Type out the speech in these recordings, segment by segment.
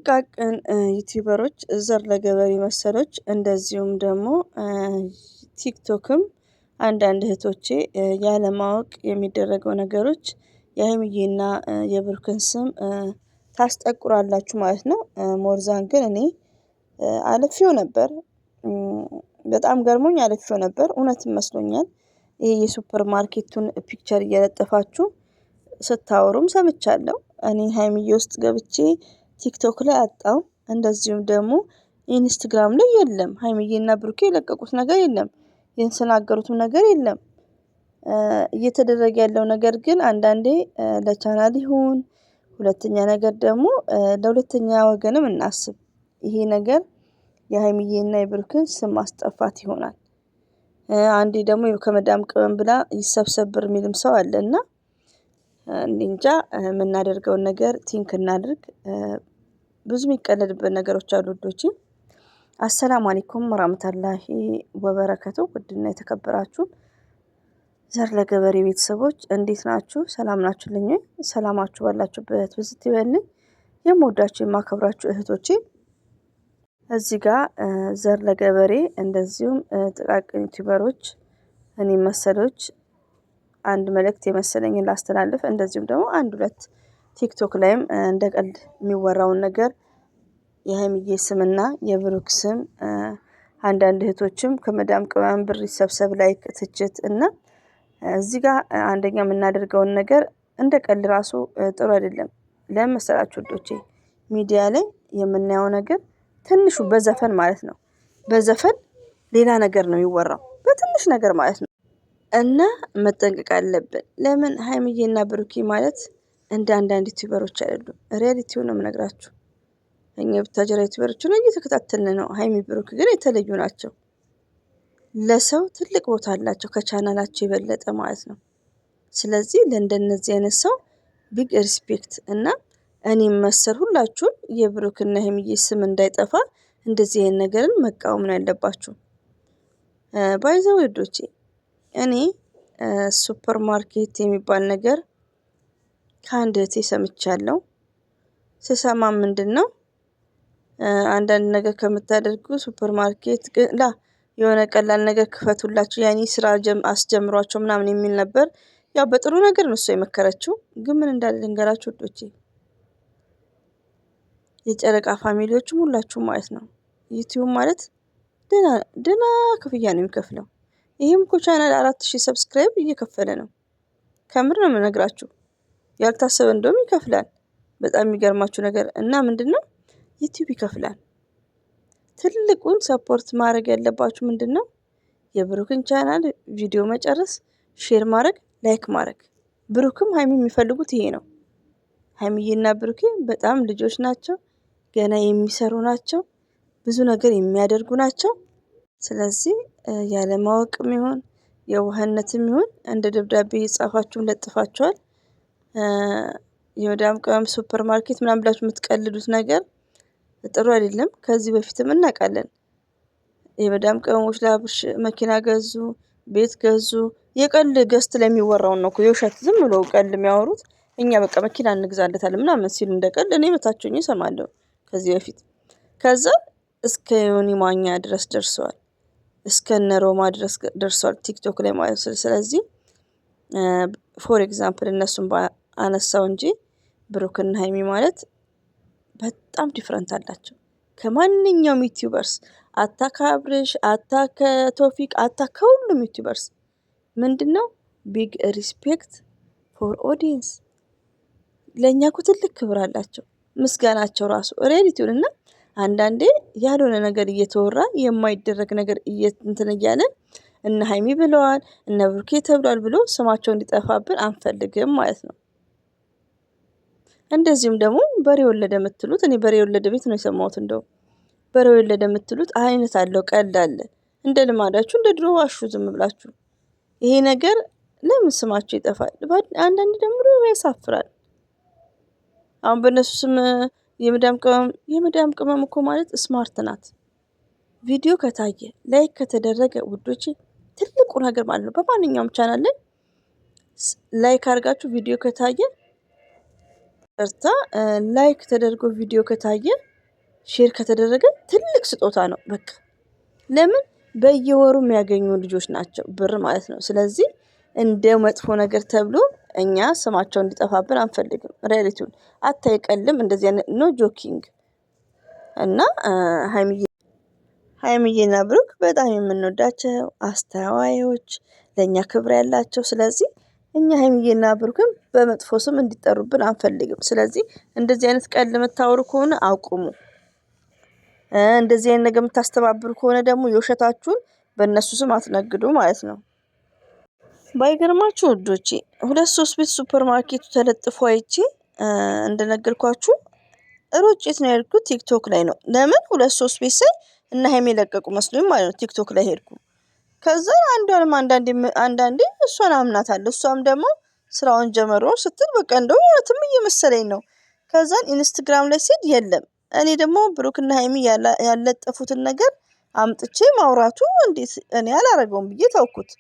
ጥቃቅን ዩቲዩበሮች ዘር ለገበሬ መሰሎች እንደዚሁም ደግሞ ቲክቶክም አንዳንድ እህቶቼ ያለማወቅ የሚደረገው ነገሮች የሀይሚዬና የብሩክን ስም ታስጠቁራላችሁ ማለት ነው። ሞርዛን ግን እኔ አልፌው ነበር። በጣም ገርሞኝ አልፌው ነበር። እውነትም መስሎኛል። ይሄ የሱፐር ማርኬቱን ፒክቸር እየለጠፋችሁ ስታወሩም ሰምቻለሁ። እኔ ሀይሚዬ ውስጥ ገብቼ ቲክቶክ ላይ አጣው። እንደዚሁም ደግሞ ኢንስታግራም ላይ የለም። ሀይሚዬና ብሩኬ የለቀቁት ነገር የለም። የተናገሩትም ነገር የለም። እየተደረገ ያለው ነገር ግን አንዳንዴ ለቻናል ይሁን ሁለተኛ ነገር ደግሞ ለሁለተኛ ወገንም እናስብ። ይሄ ነገር የሀይሚዬና የብሩክን ስም ማስጠፋት ይሆናል። አንዴ ደግሞ ከመዳም ቅመም ብላ ይሰብሰብ ብር የሚልም ሰው አለና እንጃ የምናደርገውን ነገር ቲንክ እናድርግ። ብዙ የሚቀለድበት ነገሮች አሉ ውዶቼ። አሰላሙ አለይኩም ወራህመቱላሂ ወበረከቱ። ውድና የተከበራችሁ ዘር ለገበሬ ቤተሰቦች እንዴት ናችሁ? ሰላም ናችሁልኝ? ሰላማችሁ ባላችሁበት ብዝት ይበልኝ። የምወዳችሁ የማከብራችሁ እህቶቼ እዚህ ጋር ዘር ለገበሬ እንደዚሁም ጥቃቅን ዩቲዩበሮች እኔ መሰሎች አንድ መልእክት የመሰለኝን ላስተላልፍ። እንደዚሁም ደግሞ አንድ ሁለት ቲክቶክ ላይም እንደ ቀልድ የሚወራውን ነገር የሀይሚዬ ስምና የብሩክ ስም አንዳንድ እህቶችም ከመዳም ቅመም ብር ይሰብሰብ ላይክ ትችት እና እዚህ ጋር አንደኛ የምናደርገውን ነገር እንደ ቀልድ ራሱ ጥሩ አይደለም። ለምን መሰላችሁ ውዶቼ? ሚዲያ ላይ የምናየው ነገር ትንሹ በዘፈን ማለት ነው። በዘፈን ሌላ ነገር ነው የሚወራው በትንሽ ነገር ማለት ነው። እና መጠንቀቅ አለብን። ለምን ሀይሚዬና ብሩኬ ማለት እንደ አንዳንድ ዩቲዩበሮች አይደሉም። ሪያሊቲውን ነው የምነግራችሁ። እኛ ብታጀራ ዩቲዩበሮችን እየተከታተልን ነው። ሀይሚ ብሩክ ግን የተለዩ ናቸው። ለሰው ትልቅ ቦታ አላቸው ከቻናላቸው የበለጠ ማለት ነው። ስለዚህ ለእንደነዚህ አይነት ሰው ቢግ ሪስፔክት እና እኔም መሰል ሁላችሁም የብሩክና ሀይሚዬ ስም እንዳይጠፋ እንደዚህ አይነት ነገርን መቃወም ነው ያለባችሁ። ባይዘው ውዶቼ እኔ ሱፐር ማርኬት የሚባል ነገር ከአንድ እህቴ ሰምቻለሁ። ስሰማ ምንድነው አንዳንድ ነገር ከምታደርጉ ሱፐር ማርኬት የሆነ ቀላል ነገር ክፈቱላችሁ ያኔ ስራ አስጀምሯቸው ምናምን የሚል ነበር። ያው በጥሩ ነገር ነው እሷ የመከረችው። ግን ምን እንዳለ ልንገራችሁ ውዶቼ፣ የጨረቃ ፋሚሊዎችም ሁላችሁም ማለት ነው ዩቲዩብ ማለት ደና ክፍያ ነው የሚከፍለው። ይሄም እኮ ቻናል 4000 ሰብስክራይብ እየከፈለ ነው። ከምር ነው የምነግራችሁ። ያልታሰበ እንደውም ይከፍላል። በጣም የሚገርማችሁ ነገር እና ምንድነው ዩቲዩብ ይከፍላል። ትልቁን ሰፖርት ማድረግ ያለባችሁ ምንድነው የብሩክን ቻናል ቪዲዮ መጨረስ፣ ሼር ማድረግ፣ ላይክ ማድረግ። ብሩክም ሀይሚ የሚፈልጉት ይሄ ነው። ሀይሚዬና ብሩኬ በጣም ልጆች ናቸው። ገና የሚሰሩ ናቸው። ብዙ ነገር የሚያደርጉ ናቸው። ስለዚህ ያለማወቅም ይሁን የዋህነትም ይሁን እንደ ደብዳቤ የጻፋችሁም ለጥፋችኋል። የመዳም ቅመም ሱፐር ማርኬት ምናምን ብላችሁ የምትቀልዱት ነገር ጥሩ አይደለም። ከዚህ በፊትም እናውቃለን። የመዳም ቅመሞች ለአብርሽ መኪና ገዙ፣ ቤት ገዙ። የቀልድ ገስት ላይ የሚወራውን ነው እኮ የውሸት ዝም ብሎ ቀልድ የሚያወሩት። እኛ በቃ መኪና እንግዛለታለን ምናምን ሲሉ እንደቀልድ እኔ መታችሁኝ እሰማለሁ ከዚህ በፊት። ከዛ እስከ ዮኒ ማኛ ድረስ ደርሰዋል። እስከ እነ ሮማ ድረስ ደርሰዋል ቲክቶክ ላይ ማለት ነው። ስለዚህ ፎር ኤግዛምፕል እነሱን አነሳው እንጂ ብሩክና ሀይሚ ማለት በጣም ዲፍረንት አላቸው ከማንኛውም ዩቲዩበርስ። አታክ አብርሽ፣ አታክ ቶፊቅ፣ አታክ ከሁሉም ዩቲዩበርስ። ምንድነው ቢግ ሪስፔክት ፎር ኦዲየንስ። ለእኛ እኮ ትልቅ ክብር አላቸው። ምስጋናቸው ራሱ ሪያሊቲውን እና አንዳንዴ ያልሆነ ነገር እየተወራ የማይደረግ ነገር እንትን እያለ እነ ሀይሚ ብለዋል እነ ብሩኬ ተብሏል ብሎ ስማቸው እንዲጠፋብን አንፈልግም ማለት ነው። እንደዚሁም ደግሞ በሬ ወለደ የምትሉት እኔ በሬ ወለደ ቤት ነው የሰማሁት። እንደው በሬ ወለደ የምትሉት አይነት አለው ቀልድ አለ። እንደ ልማዳችሁ እንደ ድሮ ዋሹ ዝም ብላችሁ። ይሄ ነገር ለምን ስማችሁ ይጠፋል? አንዳንድ ደግሞ ያሳፍራል። አሁን በእነሱ ስም የመዳም ቅመም እኮ ማለት ስማርት ናት። ቪዲዮ ከታየ ላይክ ከተደረገ ውዶቼ ትልቁ ነገር ማለት ነው። በማንኛውም ቻናል ላይ ላይክ አድርጋችሁ ቪዲዮ ከታየ ላይክ ተደርጎ ቪዲዮ ከታየ ሼር ከተደረገ ትልቅ ስጦታ ነው። በቃ ለምን በየወሩ የሚያገኙ ልጆች ናቸው ብር ማለት ነው። ስለዚህ እንደ መጥፎ ነገር ተብሎ እኛ ስማቸው እንዲጠፋብን አንፈልግም። ሪያሊቲውን አታይቀልም እንደዚህ አይነት ኖ ጆኪንግ እና ሀይሚዬና ብሩክ በጣም የምንወዳቸው አስተዋዮች ለእኛ ክብር ያላቸው። ስለዚህ እኛ ሀይሚዬና ብሩክም በመጥፎ ስም እንዲጠሩብን አንፈልግም። ስለዚህ እንደዚህ አይነት ቀልድ የምታወሩ ከሆነ አቁሙ። እንደዚህ አይነት ነገር የምታስተባብሩ ከሆነ ደግሞ የውሸታችሁን በእነሱ ስም አትነግዱ ማለት ነው። ባይገርማችሁ ውዶቼ 2-3 ቤት ሱፐር ማርኬቱ ተለጥፎ አይቼ እንደነገርኳችሁ ሮጬ ነው ያልኩት ቲክቶክ ላይ ነው። ለምን 2-3 ቤት ሳይ እና ሀይሚ የለቀቁ መስሎኝ ማለት ነው ቲክቶክ ላይ ሄድኩ። ከዛ አንዷንም አንዳንዴ እሷን አምናታለሁ። እሷም ደግሞ ስራውን ጀመሮ ስትል በቃ እንደው እውነትም እየመሰለኝ ነው። ከዛን ኢንስታግራም ላይ ሲሄድ የለም። እኔ ደግሞ ብሩክና ሀይሚ ያለጠፉትን ነገር አምጥቼ ማውራቱ እንዴት እኔ አላረገውም ብዬ ተውኩት።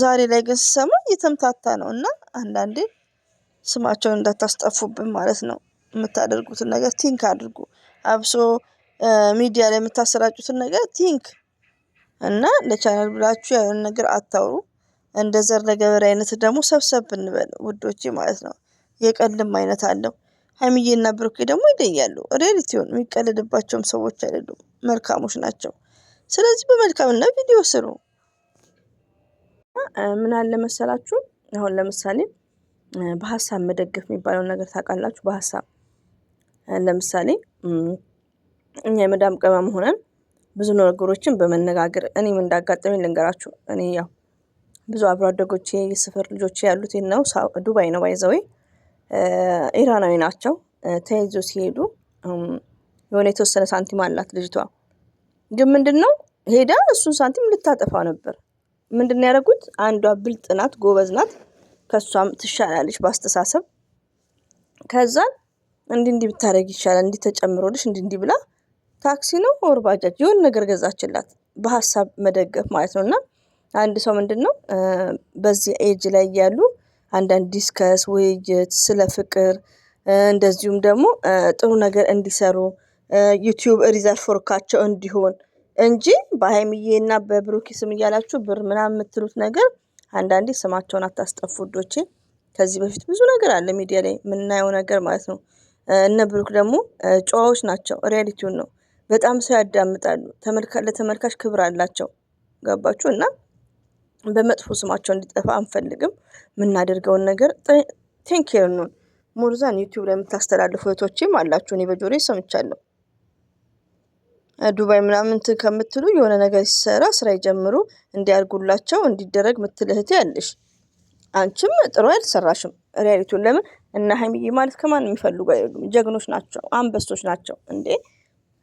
ዛሬ ላይ ግን ስሰማ እየተምታታ ነው። እና አንዳንዴ ስማቸውን እንዳታስጠፉብን ማለት ነው። የምታደርጉትን ነገር ቲንክ አድርጉ። አብሶ ሚዲያ ላይ የምታሰራጩትን ነገር ቲንክ እና ለቻናል ብላችሁ ያንን ነገር አታውሩ። እንደ ዘር ለገበሬ አይነት ደግሞ ሰብሰብ እንበል ውዶቼ ማለት ነው። የቀልድም አይነት አለው። ሀይሚዬና ብሩኬ ደግሞ ይለያሉ። ሪያሊቲውን የሚቀልድባቸውም ሰዎች አይደሉም፣ መልካሞች ናቸው። ስለዚህ በመልካምነት ቪዲዮ ስሩ። ምን አለ መሰላችሁ አሁን ለምሳሌ በሀሳብ መደገፍ የሚባለውን ነገር ታውቃላችሁ? በሀሳብ ለምሳሌ እኛ የመዳም ቅመም ሆነን ብዙ ነገሮችን በመነጋገር እኔም እንዳጋጠመኝ ልንገራችሁ። እኔ ያው ብዙ አብሮ አደጎቼ የሰፈር ልጆቼ ያሉት ነው ዱባይ ነው ባይዘዌ ኢራናዊ ናቸው። ተይዞ ሲሄዱ የሆነ የተወሰነ ሳንቲም አላት ልጅቷ። ግን ምንድነው ሄዳ እሱን ሳንቲም ልታጠፋ ነበር። ምንድነው ያደረጉት? አንዷ ብልጥ ናት፣ ጎበዝ ናት፣ ከሷም ትሻላለች በአስተሳሰብ። ከዛን እንዲህ ብታረግ ይሻላል፣ እንዲህ ተጨምሮልሽ እንዲህ ብላ ታክሲ ነው ኦር ባጃጅ የሆነ ነገር ገዛችላት። በሀሳብ መደገፍ ማለት ነውና አንድ ሰው ምንድነው በዚህ ኤጅ ላይ ያሉ አንዳንድ ዲስከስ ውይይት ስለ ፍቅር እንደዚሁም ደግሞ ጥሩ ነገር እንዲሰሩ ዩቲዩብ ሪዘርቭ ወርካቸው እንዲሆን እንጂ በሀይሚዬና በብሩክ ስም እያላችሁ ብር ምናምን የምትሉት ነገር አንዳንዴ ስማቸውን አታስጠፉ ውዶቼ። ከዚህ በፊት ብዙ ነገር አለ ሚዲያ ላይ የምናየው ነገር ማለት ነው። እነ ብሩክ ደግሞ ጨዋዎች ናቸው። ሪያሊቲውን ነው። በጣም ሰው ያዳምጣሉ። ለተመልካች ክብር አላቸው። ገባችሁ? እና በመጥፎ ስማቸው እንዲጠፋ አንፈልግም። የምናደርገውን ነገር ቴንክ ኬር ነው። ሞርዛን ዩቲዩብ ላይ የምታስተላልፉ እህቶቼም አላችሁ። እኔ በጆሮዬ ሰምቻለሁ። ዱባይ ምናምን ከምትሉ የሆነ ነገር ሲሰራ ስራ ይጀምሩ እንዲያርጉላቸው እንዲደረግ ምትል እህቴ ያለሽ። አንቺም ጥሩ አልሰራሽም። ሪያሊቲውን ለምን እና ሀይሚዬ ማለት ከማን የሚፈልጉ አይደሉም። ጀግኖች ናቸው፣ አንበሶች ናቸው እንዴ።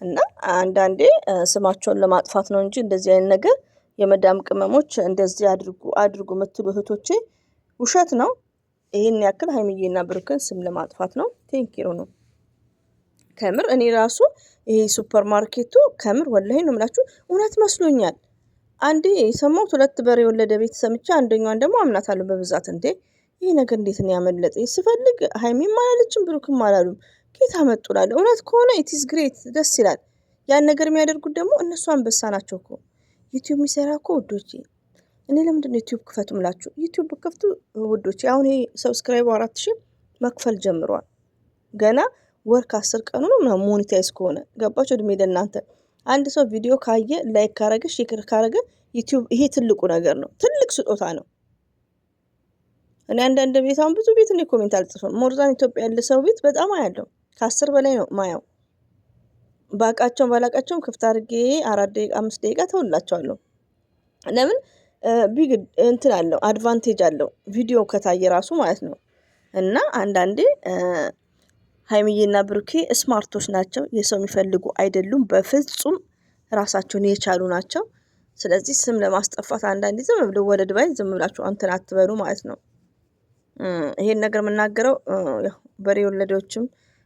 እና አንዳንዴ ስማቸውን ለማጥፋት ነው እንጂ እንደዚህ አይነት ነገር የመዳም ቅመሞች እንደዚህ አድርጉ ምትሉ እህቶቼ ውሸት ነው። ይሄን ያክል ሀይሚዬና ብሩክን ስም ለማጥፋት ነው። ቴንኪሩ ነው። ከምር እኔ ራሱ ይሄ ሱፐር ማርኬቱ ከምር ወላሂ ነው የምላችሁ እውነት መስሎኛል። አንዴ የሰማሁት 2 በሬ የወለደ ቤት ሰምቼ አንደኛዋን ደግሞ አምናታለሁ በብዛት። እንዴ ይሄ ነገር እንዴት ነው ያመለጠኝ? ስፈልግ ሀይሚም አላለችም ብሩክም አላሉም። ኬት አመጡላለሁ? እውነት ከሆነ ኢትስ ግሬት ደስ ይላል። ያን ነገር የሚያደርጉት ደግሞ እነሱ አንበሳ ናቸው እኮ። ዩቲዩብ የሚሰራ እኮ ውዶቼ፣ እኔ ለምንድን ነው ዩቲዩብ ክፈቱ ምላችሁ? ዩቲዩብ ከፍቱ ውዶቼ። አሁን ይሄ ሰብስክራይብ 4000 መክፈል ጀምሯል። ገና ወር ከ10 ቀኑ ነው ሞኔታይዝ ከሆነ ገባችሁ? እድሜ ለእናንተ። አንድ ሰው ቪዲዮ ካየ ላይክ ካረገ ሼር ካረገ ዩቲዩብ ይሄ ትልቁ ነገር ነው። ትልቅ ስጦታ ነው። እኔ አንዳንድ ቤት አሁን ብዙ ቤት እኔ ኮሜንት አልጽፍም። ሞርዛን ኢትዮጵያ ያለ ሰው ቤት በጣም አያለው። ከ10 በላይ ነው ማያው። ባቃቸውም ባላቃቸውም ክፍት አድርጌ 4 ደቂቃ 5 ደቂቃ ተውላቸዋለሁ። ለምን ቢግ እንትን አለው አድቫንቴጅ አለው ቪዲዮ ከታየ ራሱ ማለት ነው። እና አንዳንዴ ሀይሚዬና ብሩኬ ስማርቶች ናቸው። የሰው የሚፈልጉ አይደሉም። በፍጹም ራሳቸውን የቻሉ ናቸው። ስለዚህ ስም ለማስጠፋት አንዳንዴ ዝም ብለው ወደ ድባይ ዝም ብላችሁ እንትን አትበሉ ማለት ነው። ይሄን ነገር የምናገረው ያው በሬ ወለዶችም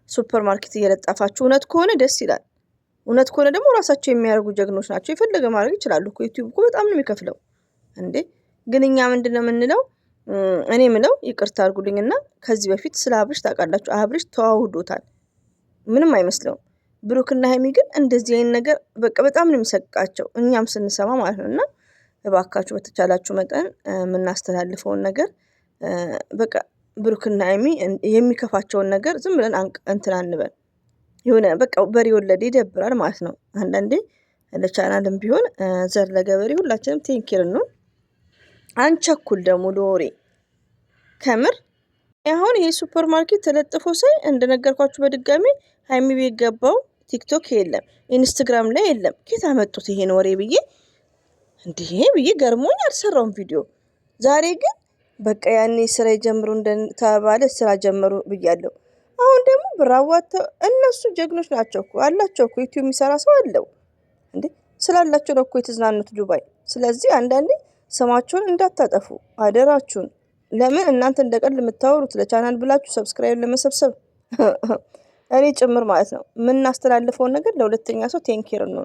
ሱፐር ማርኬት እየለጠፋችሁ እውነት ከሆነ ደስ ይላል። እውነት ከሆነ ደግሞ ራሳቸው የሚያደርጉ ጀግኖች ናቸው። የፈለገ ማድረግ ይችላሉ እኮ ዩቲዩብ እኮ በጣም ነው የሚከፍለው እንዴ። ግን እኛ ምንድነው የምንለው? እኔ ምለው ይቅርታ አድርጉልኝና ከዚህ በፊት ስለ አብርሽ ታውቃላችሁ። አብርሽ ተዋውዶታል። ምንም አይመስለውም። ብሩክና ሀይሚ ግን እንደዚህ አይነት ነገር በቃ በጣም ነው የሚሰቃቸው፣ እኛም ስንሰማ ማለት ነው። እና እባካችሁ በተቻላችሁ መጠን የምናስተላልፈውን ነገር በቃ ብሩክና ሀይሚ የሚከፋቸውን ነገር ዝም ብለን እንትን አንበል። የሆነ በቃ በሬ ወለደ ይደብራል ማለት ነው። አንዳንዴ ለቻናልም ቢሆን ዘር ለገበሬ ሁላችንም ቴንኪር ነው። አንቸኩል ደግሞ ለወሬ ከምር አሁን ይሄ ሱፐር ማርኬት ተለጥፎ ሳይ እንደነገርኳችሁ በድጋሚ ሀይሚ ቤት ገባው። ቲክቶክ የለም፣ ኢንስታግራም ላይ የለም። ኬት አመጡት ይሄን ወሬ ብዬ እንዲህ ብዬ ገርሞኝ አልሰራውም ቪዲዮ። ዛሬ ግን በቃ ያኔ ስራ ጀምሩ እንደተባለ ስራ ጀመሩ ብያለሁ። አሁን ደግሞ ብራዋተው እነሱ ጀግኖች ናቸው እኮ አላቸው እኮ ዩቲዩብ የሚሰራ ሰው አለው እንዴ፣ ስላላቸው ነው እኮ የተዝናኑት ዱባይ። ስለዚህ አንዳንዴ ስማቸውን እንዳታጠፉ አደራችሁን። ለምን እናንተ እንደቀል የምታወሩት ለቻናል ብላችሁ ሰብስክራይብ ለመሰብሰብ እኔ ጭምር ማለት ነው። የምናስተላልፈውን ነገር ለሁለተኛ ሰው ቴንኬር ነው።